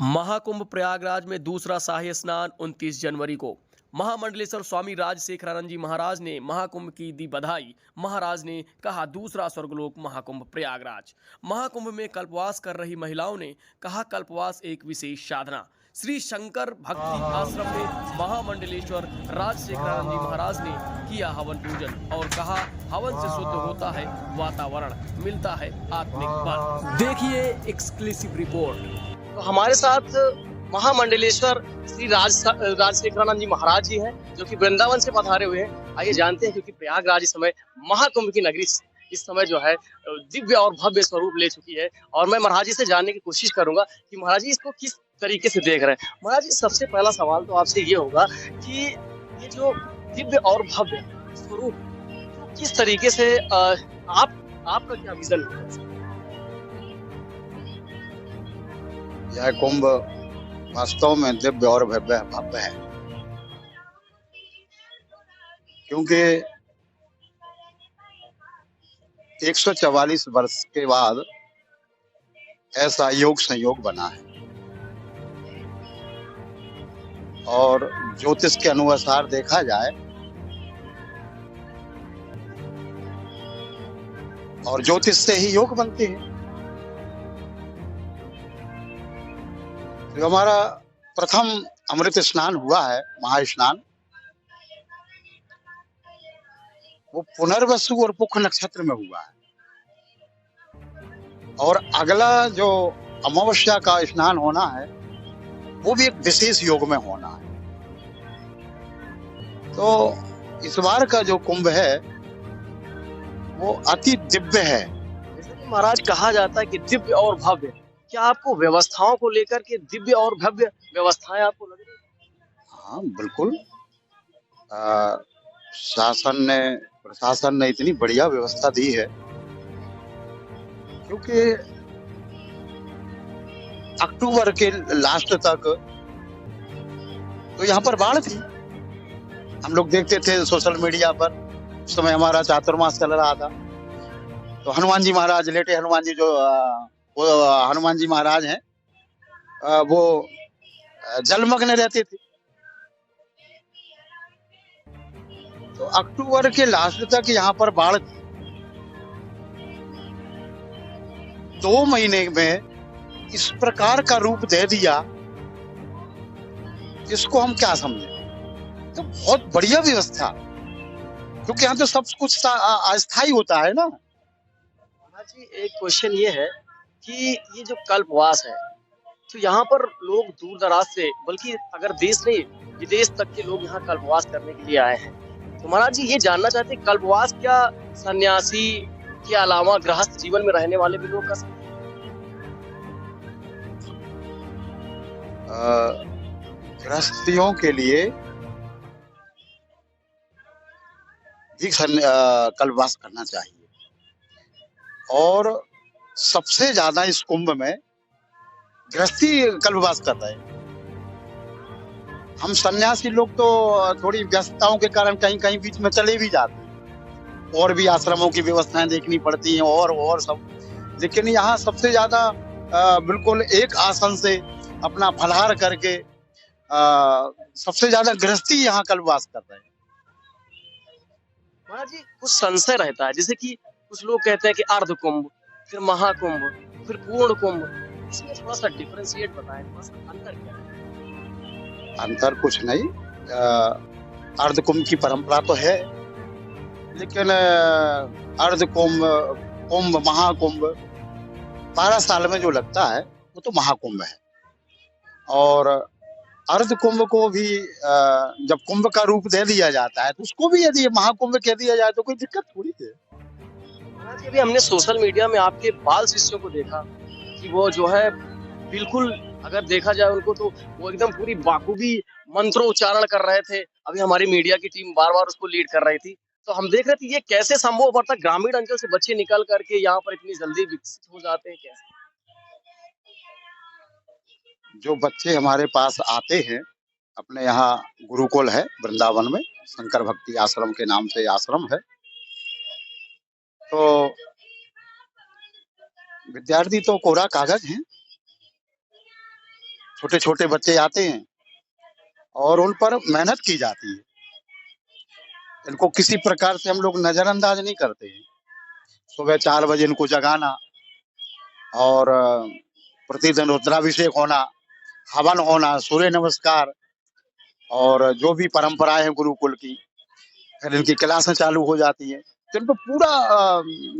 महाकुंभ प्रयागराज में दूसरा शाही स्नान 29 जनवरी को। महामंडलेश्वर स्वामी राजशेखरानंद जी महाराज ने महाकुंभ की दी बधाई। महाराज ने कहा, दूसरा स्वर्गलोक महाकुंभ प्रयागराज। महाकुंभ में कल्पवास कर रही महिलाओं ने कहा, कल्पवास एक विशेष साधना। श्री शंकर भक्ति आश्रम में महामंडलेश्वर राजशेखरानंद जी महाराज ने किया हवन पूजन और कहा, हवन से शुद्ध होता है वातावरण, मिलता है आत्मिक बल। देखिए एक्सक्लूसिव रिपोर्ट। तो हमारे साथ महामंडलेश्वर श्री राजशेखरानंद जी महाराज जी हैं, जो कि वृंदावन से पधारे हुए हैं। आइए जानते हैं, क्योंकि प्रयागराज इस समय महाकुंभ की नगरी इस समय जो है दिव्य और भव्य स्वरूप ले चुकी है। और मैं महाराज जी से जानने की कोशिश करूंगा कि महाराज जी इसको किस तरीके से देख रहे हैं। महाराज जी, सबसे पहला सवाल तो आपसे ये होगा कि ये जो दिव्य और भव्य स्वरूप किस तरीके से आपका क्या विजन है? यह कुंभ वास्तव में दिव्य और भव्य है, क्योंकि 144 वर्ष के बाद ऐसा योग संयोग बना है। और ज्योतिष के अनुसार देखा जाए और ज्योतिष से ही योग बनते हैं। जो हमारा प्रथम अमृत स्नान हुआ है, महास्नान, वो पुनर्वसु और पुख नक्षत्र में हुआ है। और अगला जो अमावस्या का स्नान होना है, वो भी एक विशेष योग में होना है। तो इस बार का जो कुंभ है वो अति दिव्य है। जैसे कि महाराज कहा जाता है कि दिव्य और भव्य, क्या आपको व्यवस्थाओं को लेकर के दिव्य और भव्य व्यवस्थाएं आपको लग रही है? हाँ, बिल्कुल। प्रशासन ने इतनी बढ़िया व्यवस्था दी है, क्योंकि अक्टूबर के लास्ट तक तो यहाँ पर बाढ़ थी। हम लोग देखते थे सोशल मीडिया पर, उस समय हमारा चातुर्मास चल रहा था। तो हनुमान जी महाराज, लेटे हनुमान जी, जो वो हनुमान जी महाराज हैं, वो जलमग्न रहते थे। तो अक्टूबर के लास्ट तक यहाँ पर बाढ़ थी। 2 महीने में इस प्रकार का रूप दे दिया, इसको हम क्या समझे? तो बहुत बढ़िया व्यवस्था, क्योंकि यहाँ तो सब कुछ अस्थायी होता है ना। महाराज जी, एक क्वेश्चन ये है कि ये जो कल्पवास है, तो यहाँ पर लोग दूर दराज से, बल्कि अगर देश नहीं विदेश तक के लोग यहाँ कल्पवास करने के लिए आए हैं। तो महाराज जी, ये जानना चाहते हैं, कल्पवास क्या सन्यासी के अलावा गृहस्थ जीवन में रहने वाले भी लोग कर सकते हैं? गृहस्थियों के लिए भी कल्पवास करना चाहिए। और सबसे ज्यादा इस कुंभ में गृहस्थी कल्पवास कर रहे हैं। हम सन्यासी लोग तो थोड़ी व्यस्तताओं के कारण कहीं कहीं बीच में चले भी जाते हैं, और भी आश्रमों की व्यवस्थाएं देखनी पड़ती हैं और सब। लेकिन यहाँ सबसे ज्यादा बिल्कुल एक आसन से अपना फलाहार करके सबसे ज्यादा गृहस्थी यहाँ कल्पवास कर रहे हैं। महाराज जी, कुछ संशय रहता है, जैसे कि कुछ लोग कहते हैं कि अर्ध कुंभ, फिर महाकुंभ, फिर पूर्ण कुंभ। इसमें थोड़ा सा डिफरेंशिएट बताएं, थोड़ा सा अंतर क्या है? अंतर कुछ नहीं। अर्ध कुंभ की परंपरा तो है, लेकिन अर्ध कुंभ, महाकुंभ 12 साल में जो लगता है वो तो महाकुंभ है। और अर्ध कुंभ को भी जब कुंभ का रूप दे दिया जाता है, तो उसको भी यदि महाकुंभ कह दिया जाए तो कोई दिक्कत थोड़ी है। महाराज, अभी हमने सोशल मीडिया में आपके बाल शिष्यों को देखा कि वो जो है बिल्कुल, अगर देखा जाए उनको, तो वो एकदम पूरी बाखूबी मंत्रोच्चारण कर रहे थे। अभी हमारी मीडिया की टीम बार बार उसको लीड कर रही थी, तो हम देख रहे थे ये कैसे संभव पड़ता, ग्रामीण अंचल से बच्चे निकल करके यहाँ पर इतनी जल्दी विकसित हो जाते हैं कैसे? जो बच्चे हमारे पास आते हैं, अपने यहाँ गुरुकुल है वृंदावन में, शंकर भक्ति आश्रम के नाम से आश्रम है। तो विद्यार्थी तो कोरा कागज हैं, छोटे छोटे बच्चे आते हैं और उन पर मेहनत की जाती है। इनको किसी प्रकार से हम लोग नजरअंदाज नहीं करते हैं। सुबह 4 बजे इनको जगाना और प्रतिदिन रुद्राभिषेक होना, हवन होना, सूर्य नमस्कार और जो भी परंपराएं हैं गुरुकुल की, फिर इनकी क्लासें चालू हो जाती हैं। तो इन पर पूरा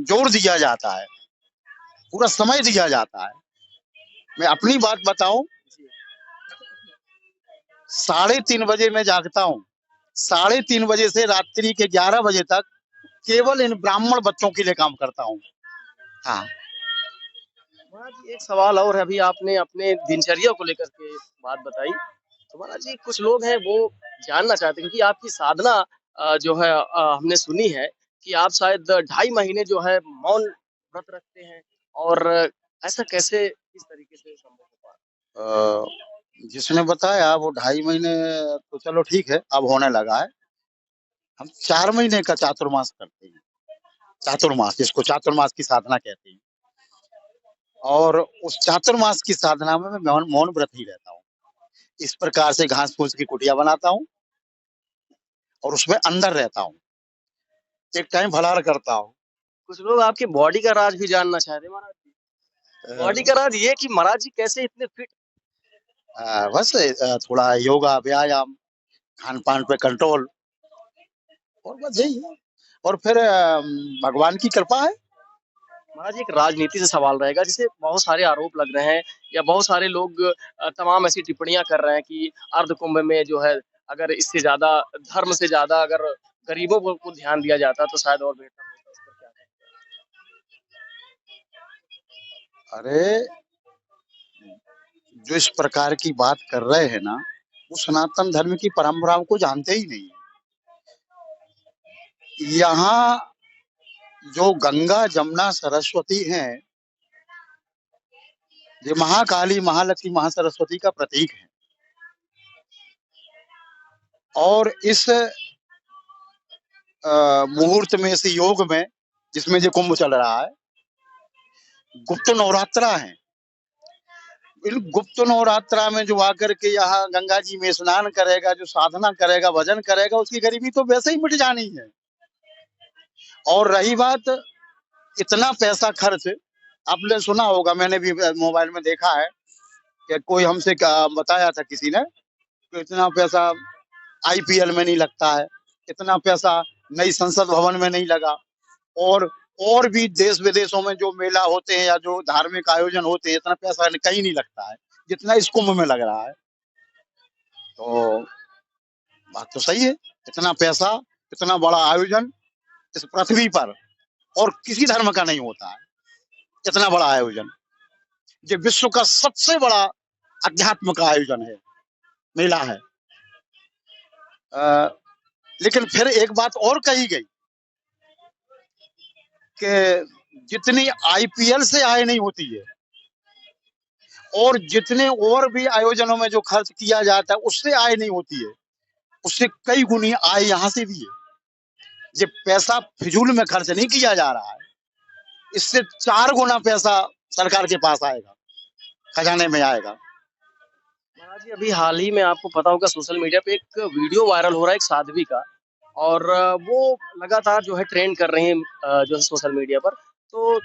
जोर दिया जाता है, पूरा समय दिया जाता है। मैं अपनी बात बताऊं, 3:30 बजे मैं जागता हूँ। 3:30 बजे से रात्रि के 11 बजे तक केवल इन ब्राह्मण बच्चों के लिए काम करता हूँ। हाँ। महाराज जी एक सवाल और है, अभी आपने अपने दिनचर्या को लेकर के बात बताई, तो महाराज जी कुछ लोग हैं वो जानना चाहते हैं, क्योंकि आपकी साधना जो है हमने सुनी है कि आप शायद 2.5 महीने जो है मौन व्रत रखते हैं, और ऐसा कैसे इस तरीके से संभव हो पा अ, जिसने बताया वो 2.5 महीने तो चलो ठीक है, अब होने लगा है। हम 4 महीने का चातुर्मास करते हैं। चातुर्मास, जिसको चातुर्मास की साधना कहते हैं। और उस चातुर्मास की साधना में मैं मौन व्रत ही रहता हूँ। इस प्रकार से घास फूस की कुटिया बनाता हूँ और उसमें अंदर रहता हूँ। एक टाइम फलाहार करता हूँ। कुछ लोग आपकी बॉडी का राज भी जानना चाहते हैं महाराज जी। बॉडी का राज ये कि महाराज जी कैसे इतने फिट? बस थोड़ा योगा, व्यायाम, खान पान पे कंट्रोल, और बस यही है। और फिर भगवान की कृपा है। महाराज एक राजनीति से सवाल रहेगा, जिसे बहुत सारे आरोप लग रहे हैं, या बहुत सारे लोग तमाम ऐसी टिप्पणियां कर रहे हैं कि अर्ध कुंभ में जो है, अगर इससे ज्यादा धर्म से ज्यादा अगर गरीबों को ध्यान दिया जाता तो शायद और बेहतर होता। उस पर क्या अरे, जो इस प्रकार की बात कर रहे हैं ना, वो सनातन धर्म की परंपराओं को जानते ही नहीं है। यहाँ जो गंगा, जमुना, सरस्वती हैं, ये महाकाली, महालक्ष्मी, महासरस्वती का प्रतीक है। और इस मुहूर्त में, इस योग में, जिसमें ये कुंभ चल रहा है, गुप्त नवरात्रा है। इन गुप्त नवरात्रा में जो आकर के यहाँ गंगा जी में स्नान करेगा, जो साधना करेगा, भजन करेगा, उसकी गरीबी तो वैसे ही मिट जानी है। और रही बात इतना पैसा खर्च, आपने सुना होगा, मैंने भी मोबाइल में देखा है कि कोई हमसे बताया था किसी ने कि इतना पैसा आईपीएल में नहीं लगता है, इतना पैसा नई संसद भवन में नहीं लगा, और भी देश विदेशों में जो मेला होते हैं या जो धार्मिक आयोजन होते हैं, इतना पैसा कहीं नहीं लगता है जितना इस कुंभ में लग रहा है। तो बात तो सही है, इतना पैसा, इतना बड़ा आयोजन इस पृथ्वी पर और किसी धर्म का नहीं होता है, इतना बड़ा आयोजन। ये विश्व का सबसे बड़ा अध्यात्म का आयोजन है, मेला है। लेकिन फिर एक बात और कही गई कि जितनी आईपीएल से आय नहीं होती है और जितने और भी आयोजनों में जो खर्च किया जाता है उससे आय नहीं होती है, उससे कई गुनी आय यहाँ से भी है। ये पैसा फिजूल में खर्च नहीं किया जा रहा है, इससे 4 गुना पैसा सरकार के पास आएगा, खजाने में आएगा। महाराज जी अभी हाल ही में आपको पता होगा सोशल मीडिया पे एक वीडियो वायरल हो रहा है एक साध्वी का, और वो लगातार जो है ट्रेंड कर रही है जो है सोशल मीडिया पर। तो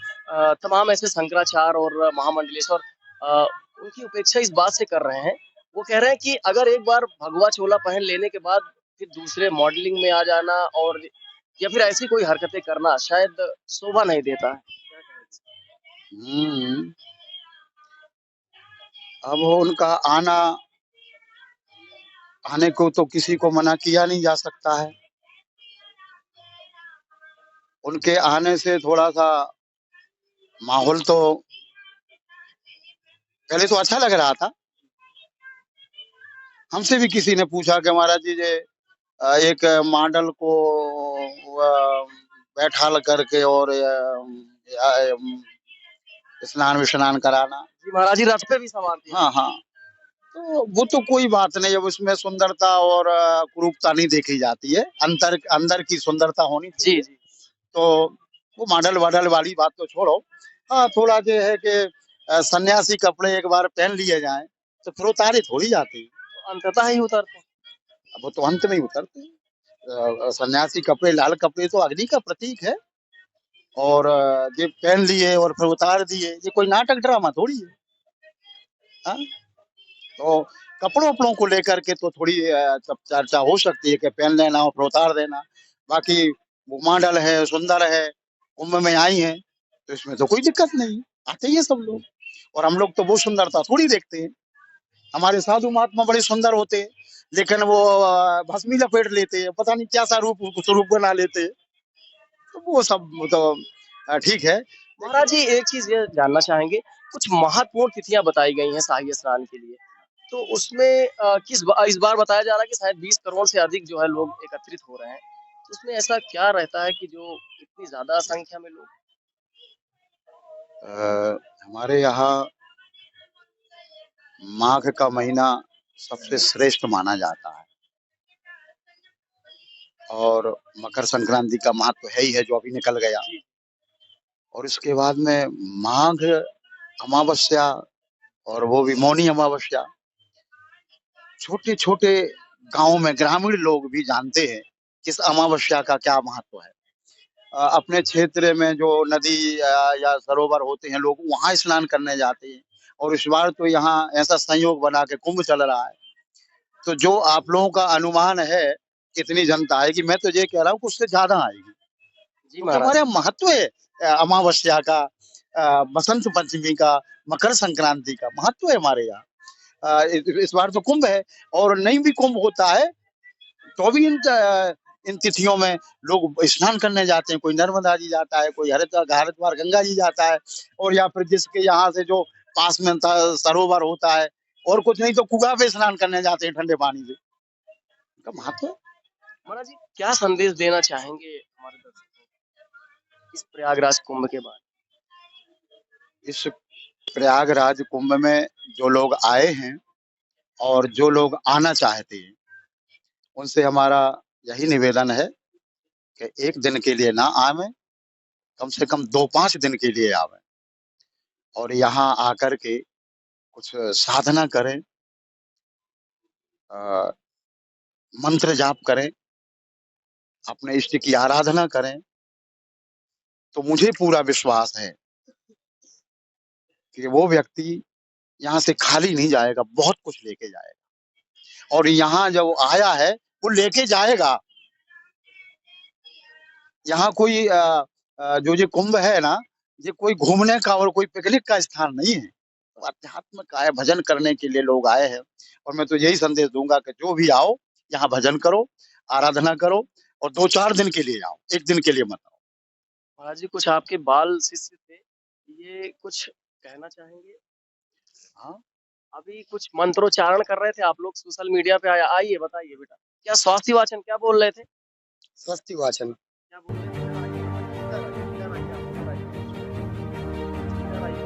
तमाम ऐसे शंकराचार्य और महामंडलेश्वर अ, उनकी उपेक्षा इस बात से कर रहे हैं, वो कह रहे हैं कि अगर एक बार भगवा चोला पहन लेने के बाद फिर दूसरे मॉडलिंग में आ जाना, और या फिर ऐसी कोई हरकतें करना शायद शोभा नहीं देता है। क्या कहें इस पर? हम्म, अब उनका आने को तो किसी को मना किया नहीं जा सकता है। उनके आने से थोड़ा सा माहौल तो पहले तो अच्छा लग रहा था। हमसे भी किसी ने पूछा कि महाराज जी, ये एक मॉडल को बैठाल करके और स्नान विस्नान कराना। जी महाराज जी रथ पे भी सवार थे। हाँ हाँ, तो वो तो कोई बात नहीं है, उसमें सुंदरता और कुरूपता नहीं देखी जाती है, अंदर की सुंदरता होनी जी चाहिए। जी। तो वो मॉडल वॉडल वाली बात तो छोड़ो। हाँ, थोड़ा जो है कि सन्यासी कपड़े एक बार पहन लिए जाएं तो फिर वो तारे थोड़ी जाते हैं। तो अंततः ही उतरते हैं। अब वो तो अंत में ही उतरते हैं। सन्यासी कपड़े, लाल कपड़े तो अग्नि का प्रतीक है। और ये पहन लिए और फिर उतार दिए, ये कोई नाटक ड्रामा थोड़ी है। हाँ? तो कपड़ों-वपड़ों को लेकर के तो थोड़ी तब चर्चा हो सकती है कि पहन लेना और फिर उतार देना। बाकी वो मॉडल है, सुंदर है, कुंभ में आई हैं, तो इसमें तो कोई दिक्कत नहीं, आते ही हैं सब लोग। और हम लोग तो वो सुंदरता थोड़ी देखते हैं। हमारे साधु महात्मा बड़े सुंदर होते हैं, लेकिन वो भस्मी लपेट लेते हैं, पता नहीं क्या-सा स्वरूप बना लेते हैं। तो वो सब तो ठीक है। महाराज जी एक चीज ये जानना चाहेंगे, कुछ महत्वपूर्ण तिथियां बताई गई हैं शाही स्नान के लिए, तो उसमें इस बार बताया जा रहा है कि शायद 20 करोड़ से अधिक जो है लोग एकत्रित हो रहे हैं, तो उसमें ऐसा क्या रहता है कि जो इतनी ज्यादा संख्या में लोग। हमारे यहाँ माघ का महीना सबसे श्रेष्ठ माना जाता है और मकर संक्रांति का महत्व है ही है जो अभी निकल गया। और इसके बाद में माघ अमावस्या और वो भी मौनी अमावस्या, छोटे-छोटे गाँव में ग्रामीण लोग भी जानते हैं कि इस अमावस्या का क्या महत्व है। अपने क्षेत्र में जो नदी या सरोवर होते हैं, लोग वहाँ स्नान करने जाते हैं। और इस बार तो यहाँ ऐसा संयोग बना के कुंभ चल रहा है, तो जो आप लोगों का अनुमान है कितनी जनता आएगी, मैं तो ये कह रहा हूँ कि उससे ज्यादा आएगी। जी तो महाराज। हमारे यहाँ महत्व है अमावस्या का, बसंत पंचमी का, मकर संक्रांति का महत्व है हमारे यहाँ। इस बार तो कुंभ है और नहीं भी कुंभ होता है तो भी इन तिथियों में लोग स्नान करने जाते हैं। कोई नर्मदा जी जाता है, कोई हरिद्वार गंगा जी जाता है, और या फिर जिसके यहाँ से जो पास में सरोवर होता है, और कुछ नहीं तो कुआं पे स्नान करने जाते हैं ठंडे पानी से। का महत्व है। महाराज जी क्या संदेश देना चाहेंगे हमारे दर्शकों को इस प्रयागराज कुंभ के बाद। इस प्रयागराज कुंभ में जो लोग आए हैं और जो लोग आना चाहते हैं, उनसे हमारा यही निवेदन है कि एक दिन के लिए ना आवें, कम से कम 2-5 दिन के लिए आवें और यहाँ आकर के कुछ साधना करें, मंत्र जाप करें, अपने इष्ट की आराधना करें, तो मुझे पूरा विश्वास है कि वो व्यक्ति यहाँ से खाली नहीं जाएगा, बहुत कुछ लेके जाएगा। और यहाँ जब आया है वो लेके जाएगा। यहाँ कोई जो ये कुंभ है ना, ये कोई घूमने का और कोई पिकनिक का स्थान नहीं है। तो अध्यात्म का है, भजन करने के लिए लोग आए हैं। और मैं तो यही संदेश दूंगा कि जो भी आओ यहाँ भजन करो, आराधना करो, और 2-4 दिन के लिए आओ, एक दिन के लिए मत आओ। महाराज जी कुछ आपके बाल शिष्य थे, ये कुछ कहना चाहेंगे। हाँ, अभी कुछ मंत्रोच्चारण कर रहे थे आप लोग सोशल मीडिया पे आया, आइए बताइए बेटा क्या स्वास्थ्य वाचन क्या बोल रहे थे। स्वस्ति वाचन। क्या बोल रहे थे इधर आइए, इधर आइए, इधर आइए, इधर आइए।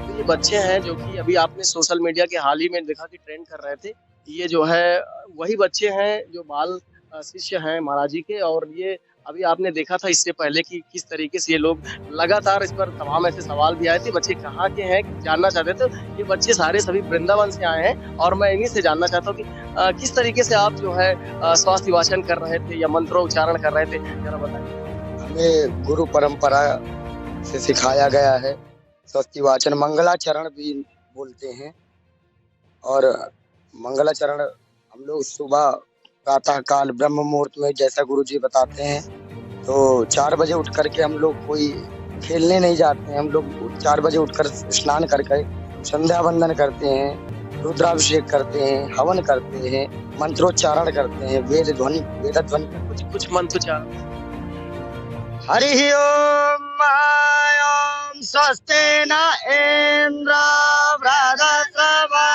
तो ये बच्चे हैं जो कि अभी आपने सोशल मीडिया के हाल ही में देखा कि ट्रेंड कर रहे थे, ये जो है वही बच्चे हैं जो बाल शिष्य हैं महाराज जी के। और ये अभी आपने देखा था इससे पहले कि किस तरीके से ये लोग लगातार इस पर तमाम ऐसे सवाल भी आए थे, बच्चे कहाँ के हैं जानना चाहते थे। तो ये बच्चे सारे सभी वृंदावन से आए हैं और मैं इन्हीं से जानना चाहता हूँ कि किस तरीके से आप जो है स्वास्थ्य वाचन कर रहे थे या मंत्रोच्चारण कर रहे थे, जरा बताइए। हमें गुरु परंपरा से सिखाया गया है स्वस्ति वाचन, मंगलाचरण भी बोलते हैं। और मंगलाचरण हम लोग सुबह प्रातः काल ब्रह्म मुहूर्त में, जैसा गुरुजी बताते हैं, तो 4 बजे उठ करके हम लोग कोई खेलने नहीं जाते हैं। हम लोग 4 बजे उठकर स्नान करके संध्या वंदन करते हैं, रुद्राभिषेक करते हैं, हवन करते हैं, मंत्रोच्चारण करते हैं, वेद ध्वनि कुछ मंत्रोच्चारण। हरि ओम ओम स्वस्ति न इंद्र वृहस्पति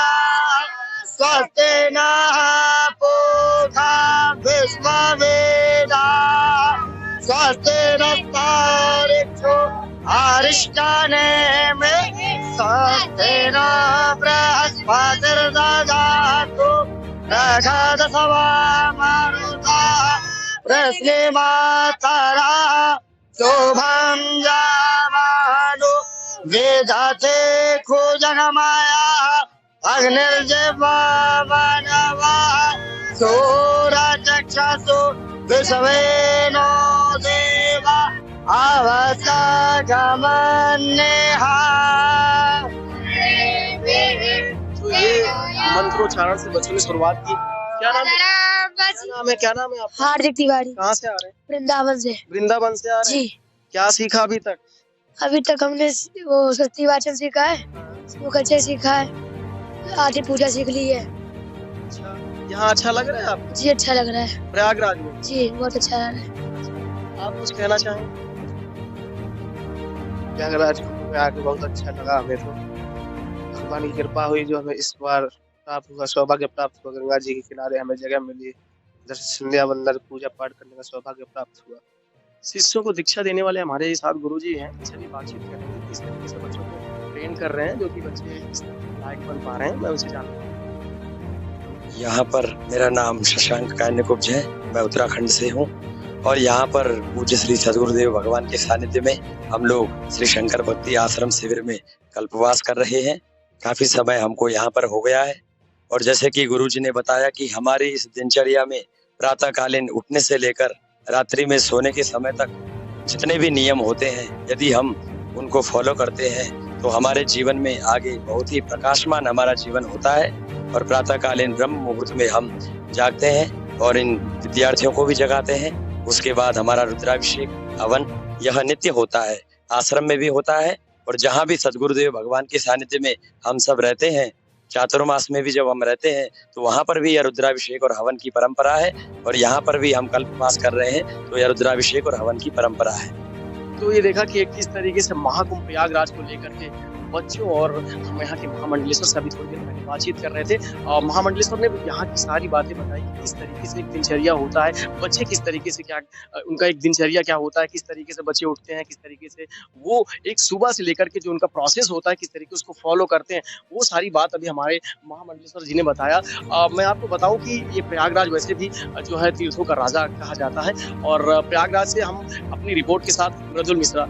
स्वस्ति न पूषा विश्ववेदा स्वस्ति नस्तारिक्षो अरिष्टानेमिः स्वस्ति न बृहस्पतिर्दधातु प्रसादसवा मरुतः प्रश्नेमातरा शुभं जामानु वेदाते खो जग माया अग्निर्जय मानवा सोरा चक्षसो विश्वेनो देवा आवसा गमन्नेहा। तो ये मंत्रोच्चारण से बच्चों ने शुरुआत की। क्या नाम है, क्या नाम है आपका? हार्दिक तिवारी, कहाँ से आ रहे हैं? वृंदावन से। वृंदावन से आ रहे हैं? जी, क्या सीखा अभी तक? अभी तक हमने वो सस्ती वाचन सीखा है, वो कच्चे सीखा है, आदि पूजा सीख ली है। अच्छा, यहाँ अच्छा लग रहा है आपको? जी अच्छा लग रहा है। प्रयागराज में जी बहुत अच्छा लग रहा है। आप कुछ कहना चाहेंगे? प्रयागराज में आके बहुत अच्छा लगा हमें तो। भगवान की कृपा हुई जो हमें इस बार प्राप्त हुआ, सौभाग्य प्राप्त हुआ। गंगा जी के किनारे हमें जगह मिली, दर्शन संध्या वंदन पूजा पाठ करने का सौभाग्य प्राप्त हुआ। शिष्यों को दीक्षा देने वाले हमारे साथ गुरुजी हैं, चलिए बातचीत करेंगे किस तरीके से बच्चों को ट्रेन कर रहे हैं जो कि बच्चे इस लायक बन पा रहे हैं। मैं उनसे जानता हूँ। यहाँ पर मेरा नाम शशांक कान्यकुब्ज है, मैं उत्तराखंड से हूँ और यहाँ पर पूज्य श्री सद्गुरुदेव भगवान के सानिध्य में हम लोग श्री शंकर भक्ति आश्रम शिविर में कल्पवास कर रहे हैं। काफी समय हमको यहाँ पर हो गया है और जैसे कि गुरुजी ने बताया कि हमारी इस दिनचर्या में प्रातःकालीन उठने से लेकर रात्रि में सोने के समय तक जितने भी नियम होते हैं, यदि हम उनको फॉलो करते हैं तो हमारे जीवन में आगे बहुत ही प्रकाशमान हमारा जीवन होता है। और प्रातःकालीन ब्रह्म मुहूर्त में हम जागते हैं और इन विद्यार्थियों को भी जगाते हैं। उसके बाद हमारा रुद्राभिषेक हवन यह नित्य होता है, आश्रम में भी होता है और जहाँ भी सद्गुरुदेव भगवान के सानिध्य में हम सब रहते हैं, चातुर्मास में भी जब हम रहते हैं तो वहाँ पर भी यह रुद्राभिषेक और हवन की परंपरा है और यहाँ पर भी हम कल्पवास कर रहे हैं तो यह रुद्राभिषेक और हवन की परंपरा है। तो ये देखा कि किस तरीके से महाकुंभ प्रयागराज को लेकर के बच्चों और हम यहाँ के महामंडलेश्वर से अभी थोड़ी देर पहले बातचीत कर रहे थे। महामंडलेश्वर ने यहाँ की सारी बातें बताई कि किस तरीके से एक दिनचर्या होता है, बच्चे किस तरीके से क्या उनका एक दिनचर्या क्या होता है, किस तरीके से बच्चे उठते हैं, किस तरीके से वो एक सुबह से लेकर के जो उनका प्रोसेस होता है किस तरीके उसको फॉलो करते हैं, वो सारी बात अभी हमारे महामंडलेश्वर जी ने बताया। मैं आपको बताऊं कि ये प्रयागराज वैसे भी जो है तीर्थों का राजा कहा जाता है और प्रयागराज से हम अपनी रिपोर्ट के साथ मृदुल मिश्रा।